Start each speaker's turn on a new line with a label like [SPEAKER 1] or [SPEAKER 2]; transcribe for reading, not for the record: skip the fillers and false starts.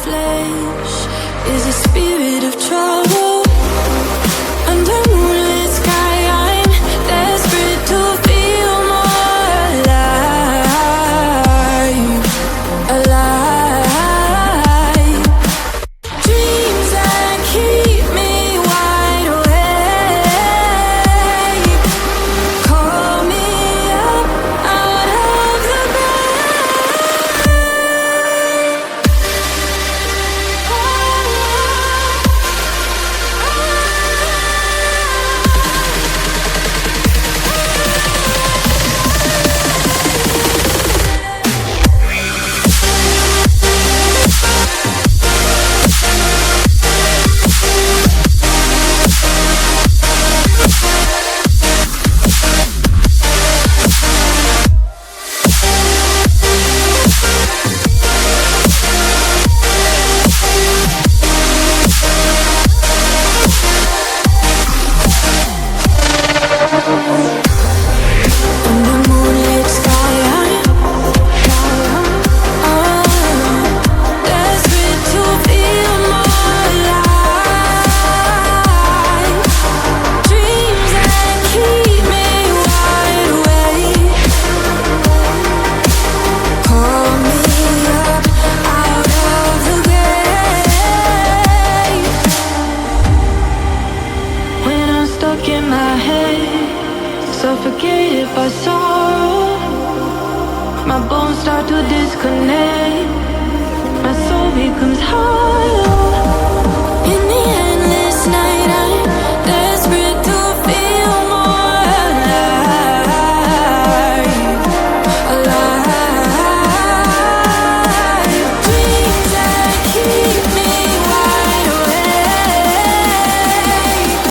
[SPEAKER 1] flesh is a spirit of trouble. Under moonlit sky, I'm desperate to feel more alive, alive. Dreams that keep me wide awake, call me up out of the suffocated by sorrow. My bones start to disconnect. My soul becomes hollow.